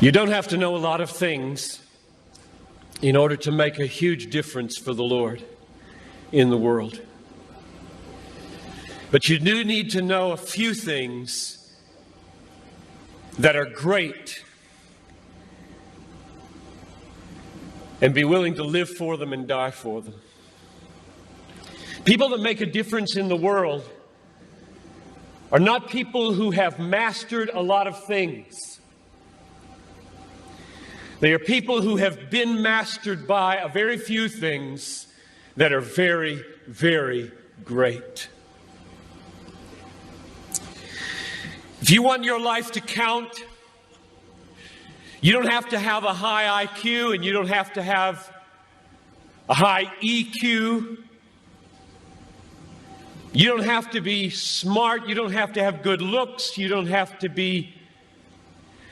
You don't have to know a lot of things in order to make a huge difference for the Lord in the world. But you do need to know a few things that are great and be willing to live for them and die for them. People that make a difference in the world are not people who have mastered a lot of things. They are people who have been mastered by a very few things that are very, very great. If you want your life to count, you don't have to have a high IQ and you don't have to have a high EQ. You don't have to be smart. You don't have to have good looks. You don't have to be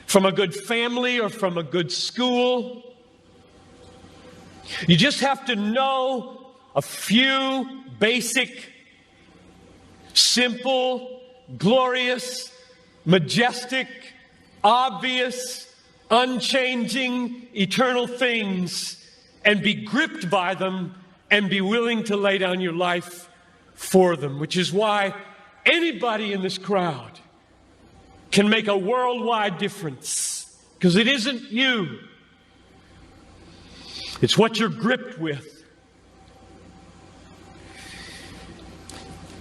from a good family or from a good school. You just have to know a few basic, simple, glorious, majestic, obvious, unchanging, eternal things and be gripped by them and be willing to lay down your life for them, which is why anybody in this crowd can make a worldwide difference, because it isn't you. It's what you're gripped with.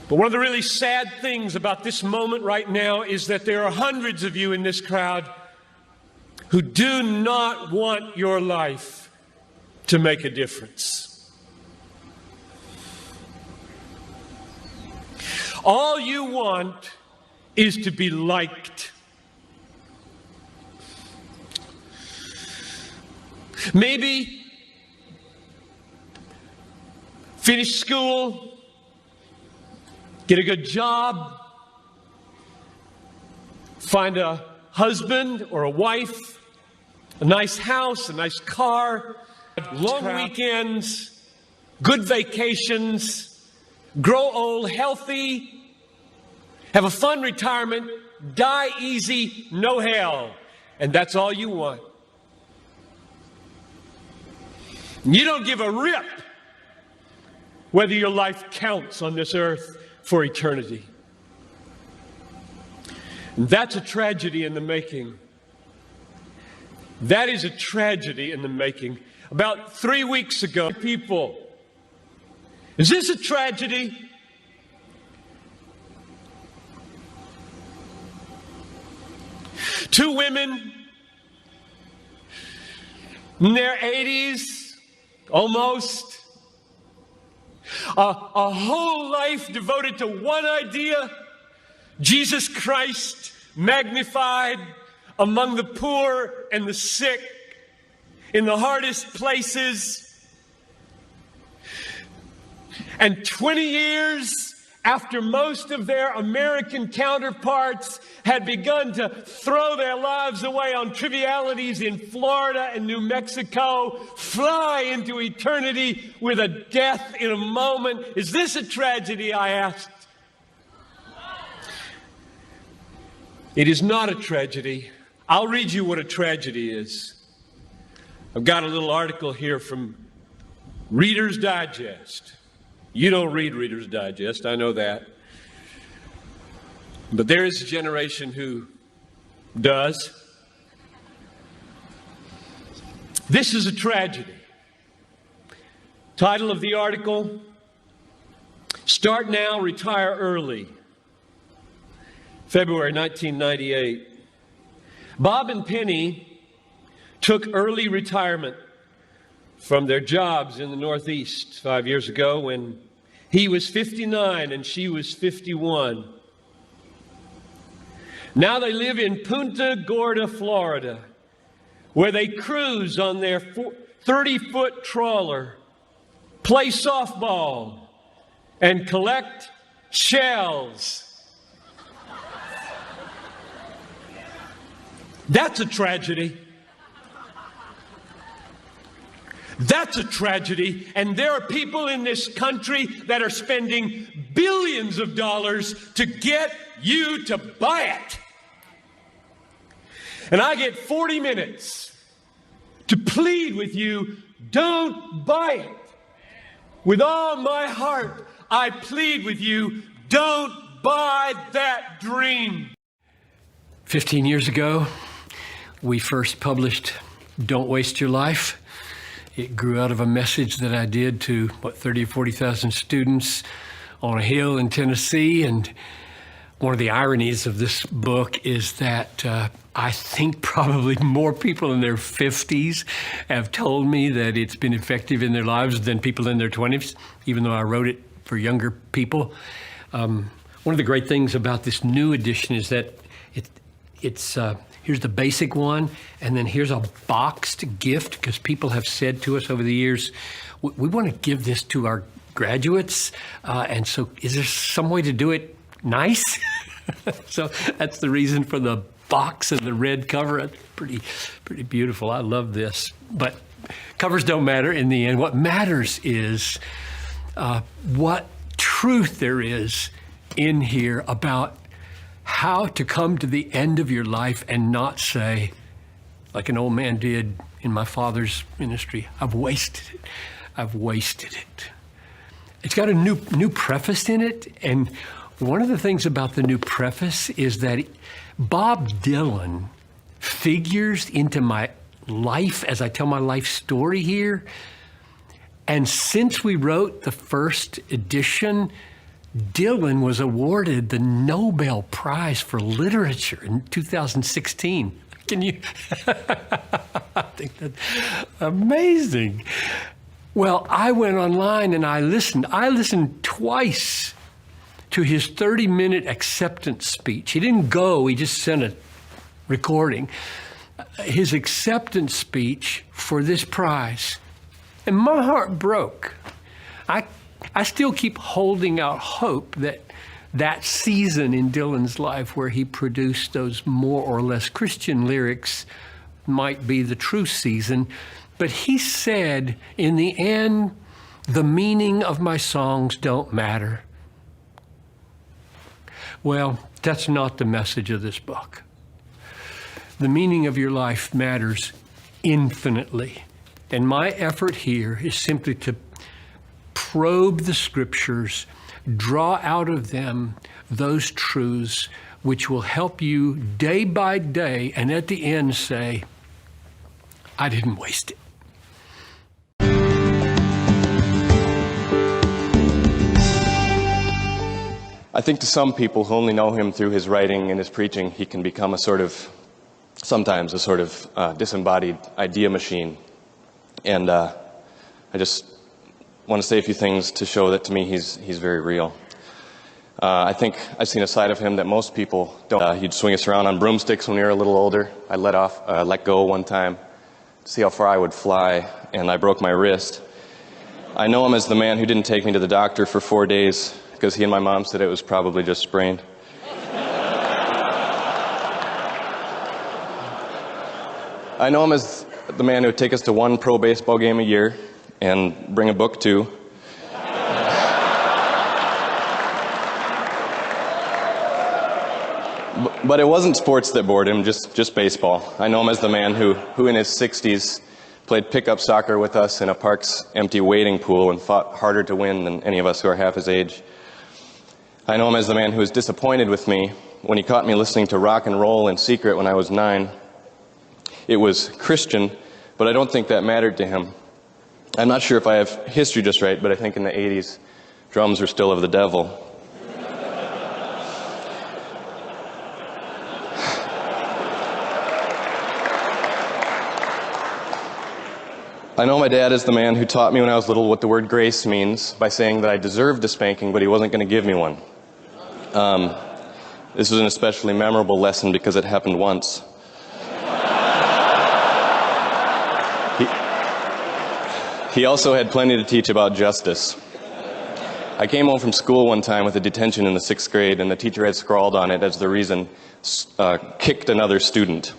But one of the really sad things about this moment right now is that there are hundreds of you in this crowd who do not want your life to make a difference. All you want is to be liked. Maybe finish school, get a good job, find a husband or a wife, a nice house, a nice car, long weekends, good vacations, grow old healthy, have a fun retirement, die easy, no hell. And that's all you want. You don't give a rip whether your life counts on this earth for eternity. And that's a tragedy in the making. That is a tragedy in the making. About 3 weeks ago, people, is this a tragedy? Two women in their 80s, almost, a whole life devoted to one idea, Jesus Christ magnified among the poor and the sick, in the hardest places. And 20 years after most of their American counterparts had begun to throw their lives away on trivialities in Florida and New Mexico, fly into eternity with a death in a moment. Is this a tragedy, I asked? It is not a tragedy. I'll read you what a tragedy is. I've got a little article here from Reader's Digest. You don't read Reader's Digest, I know that. But there is a generation who does. This is a tragedy. Title of the article, Start Now, Retire Early. February 1998. Bob and Penny took early retirement from their jobs in the Northeast 5 years ago when he was 59 and she was 51. Now they live in Punta Gorda, Florida, where they cruise on their 30-foot trawler, play softball, and collect shells. That's a tragedy. That's a tragedy, and there are people in this country that are spending billions of dollars to get you to buy it. And I get 40 minutes to plead with you, don't buy it. With all my heart, I plead with you, don't buy that dream. 15 years ago, we first published Don't Waste Your Life. It grew out of a message that I did to, 30 or 40,000 students on a hill in Tennessee. And one of the ironies of this book is that I think probably more people in their 50s have told me that it's been effective in their lives than people in their 20s, even though I wrote it for younger people. One of the great things about this new edition is that it's here's the basic one, and then here's a boxed gift, because people have said to us over the years, we want to give this to our graduates, and so is there some way to do it nice? So that's the reason for the box and the red cover. It's pretty beautiful. I love this. But covers don't matter in the end. What matters is what truth there is in here about how to come to the end of your life and not say, like an old man did in my father's ministry, I've wasted it. I've wasted it. It's got a new preface in it, and one of the things about the new preface is that Bob Dylan figures into my life as I tell my life story here. And since we wrote the first edition, Dylan was awarded the Nobel Prize for Literature in 2016. Can you? I think that's amazing. Well, I went online and I listened. I listened twice to his 30-minute acceptance speech. He didn't go, he just sent a recording. His acceptance speech for this prize. And my heart broke. I still keep holding out hope that that season in Dylan's life where he produced those more or less Christian lyrics might be the true season. But he said, in the end, the meaning of my songs don't matter. Well, that's not the message of this book. The meaning of your life matters infinitely. And my effort here is simply to probe the scriptures, draw out of them those truths which will help you day by day, and at the end say, I didn't waste it. I think to some people who only know him through his writing and his preaching, he can become sometimes a sort of disembodied idea machine. And I just want to say a few things to show that to me he's very real. I think I've seen a side of him that most people don't. He'd swing us around on broomsticks when we were a little older. I let go one time to see how far I would fly, and I broke my wrist. I know him as the man who didn't take me to the doctor for 4 days because he and my mom said it was probably just sprained. I know him as the man who would take us to one pro baseball game a year and bring a book too. But it wasn't sports that bored him, just baseball. I know him as the man who in his 60s played pickup soccer with us in a park's empty wading pool and fought harder to win than any of us who are half his age. I know him as the man who was disappointed with me when he caught me listening to rock and roll in secret when I was 9. It was Christian, but I don't think that mattered to him. I'm not sure if I have history just right, but I think in the 80s, drums were still of the devil. I know my dad is the man who taught me when I was little what the word grace means by saying that I deserved a spanking, but he wasn't going to give me one. This was an especially memorable lesson because it happened once. He also had plenty to teach about justice. I came home from school one time with a detention in the 6th grade, and the teacher had scrawled on it as the reason, kicked another student.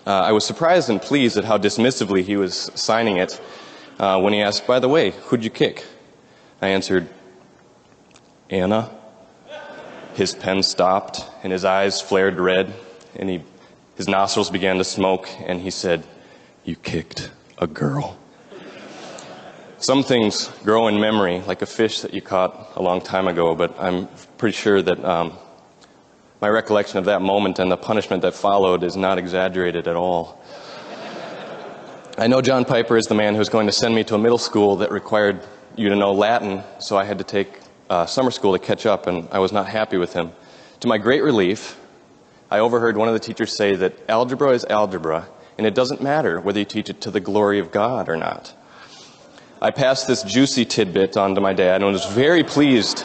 I was surprised and pleased at how dismissively he was signing it when he asked, by the way, who'd you kick? I answered, Anna. His pen stopped, and his eyes flared red, and he His nostrils began to smoke, and he said, "You kicked a girl." Some things grow in memory, like a fish that you caught a long time ago, but I'm pretty sure that my recollection of that moment and the punishment that followed is not exaggerated at all. I know John Piper is the man who's going to send me to a middle school that required you to know Latin, so I had to take summer school to catch up, and I was not happy with him. To my great relief, I overheard one of the teachers say that algebra is algebra, and it doesn't matter whether you teach it to the glory of God or not. I passed this juicy tidbit on to my dad and was very pleased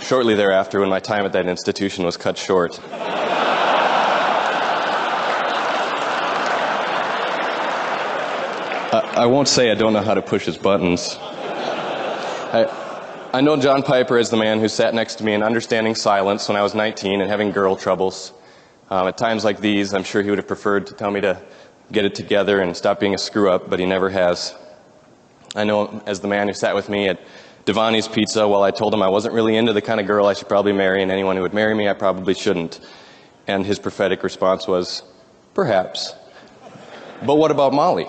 shortly thereafter when my time at that institution was cut short. I won't say I don't know how to push his buttons. I know John Piper as the man who sat next to me in understanding silence when I was 19 and having girl troubles. At times like these, I'm sure he would have preferred to tell me to get it together and stop being a screw-up, but he never has. I know him as the man who sat with me at Devani's Pizza while I told him I wasn't really into the kind of girl I should probably marry, and anyone who would marry me I probably shouldn't. And his prophetic response was, "Perhaps. But what about Molly?"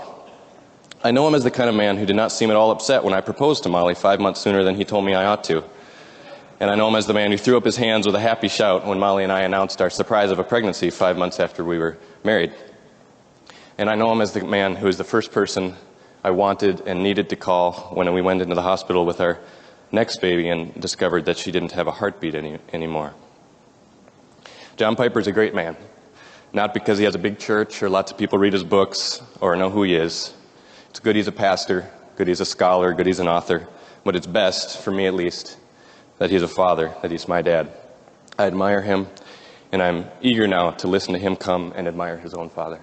I know him as the kind of man who did not seem at all upset when I proposed to Molly 5 months sooner than he told me I ought to. And I know him as the man who threw up his hands with a happy shout when Molly and I announced our surprise of a pregnancy 5 months after we were married. And I know him as the man who was the first person I wanted and needed to call when we went into the hospital with our next baby and discovered that she didn't have a heartbeat anymore. John Piper's a great man, not because he has a big church or lots of people read his books or know who he is. It's good he's a pastor, good he's a scholar, good he's an author, but it's best, for me at least, that he's a father, that he's my dad. I admire him, and I'm eager now to listen to him come and admire his own father.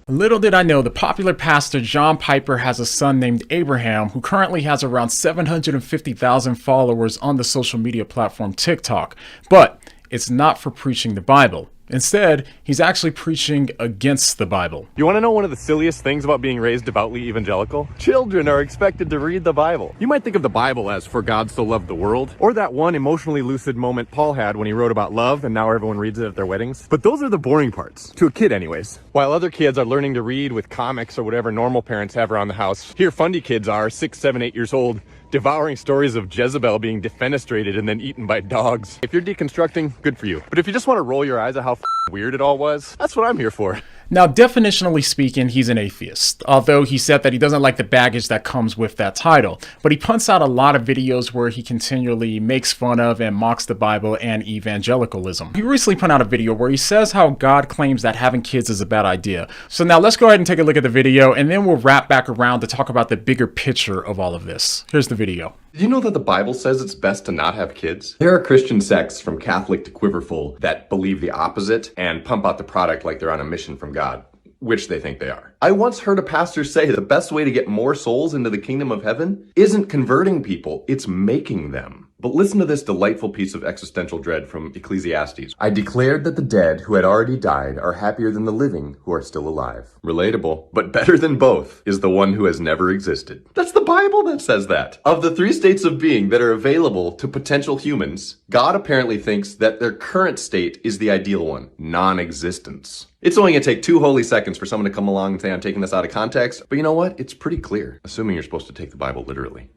Little did I know, the popular pastor John Piper has a son named Abraham who currently has around 750,000 followers on the social media platform TikTok. But it's not for preaching the Bible. Instead, he's actually preaching against the Bible. You want to know one of the silliest things about being raised devoutly evangelical? Children are expected to read the Bible. You might think of the Bible as "For God so loved the world," or that one emotionally lucid moment Paul had when he wrote about love and now everyone reads it at their weddings. But those are the boring parts. To a kid anyways. While other kids are learning to read with comics or whatever normal parents have around the house, here fundy kids are 6, 7, 8 years old, devouring stories of Jezebel being defenestrated and then eaten by dogs. If you're deconstructing, good for you. But if you just want to roll your eyes at how weird it all was, that's what I'm here for. Now, definitionally speaking, he's an atheist, although he said that he doesn't like the baggage that comes with that title. But he punts out a lot of videos where he continually makes fun of and mocks the Bible and evangelicalism. He recently put out a video where he says how God claims that having kids is a bad idea. So now let's go ahead and take a look at the video, and then we'll wrap back around to talk about the bigger picture of all of this. Here's the video. Did you know that the Bible says it's best to not have kids? There are Christian sects, from Catholic to Quiverful, that believe the opposite and pump out the product like they're on a mission from God, which they think they are. I once heard a pastor say the best way to get more souls into the kingdom of heaven isn't converting people, it's making them. But listen to this delightful piece of existential dread from Ecclesiastes. I declared that the dead who had already died are happier than the living who are still alive. Relatable. But better than both is the one who has never existed. That's the Bible that says that. Of the 3 states of being that are available to potential humans, God apparently thinks that their current state is the ideal one, non-existence. It's only going to take 2 holy seconds for someone to come along and say I'm taking this out of context, but you know what? It's pretty clear, assuming you're supposed to take the Bible literally.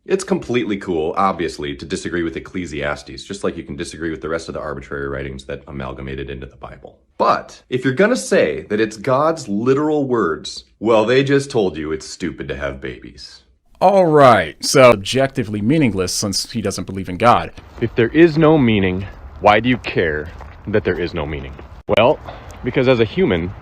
It's completely cool, obviously, to disagree with Ecclesiastes, just like you can disagree with the rest of the arbitrary writings that amalgamated into the Bible. But if you're gonna say that it's God's literal words, well, they just told you it's stupid to have babies. All right, so objectively meaningless since he doesn't believe in God. If there is no meaning, why do you care that there is no meaning? Well, because as a human,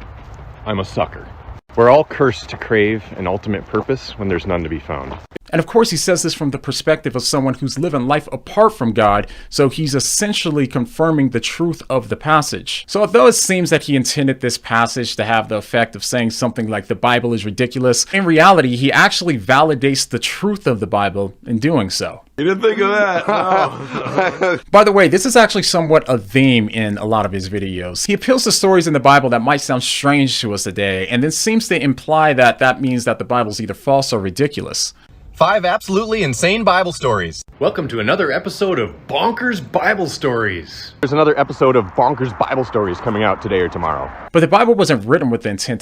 I'm a sucker. We're all cursed to crave an ultimate purpose when there's none to be found. And of course, he says this from the perspective of someone who's living life apart from God, so he's essentially confirming the truth of the passage. So although it seems that he intended this passage to have the effect of saying something like the Bible is ridiculous, in reality, he actually validates the truth of the Bible in doing so. You didn't think of that? No. By the way, this is actually somewhat a theme in a lot of his videos. He appeals to stories in the Bible that might sound strange to us today, and then seems to imply that that means that the Bible's either false or ridiculous. 5 absolutely insane Bible stories. Welcome to another episode of Bonkers Bible Stories. There's another episode of Bonkers Bible Stories coming out today or tomorrow. But the Bible wasn't written with the intent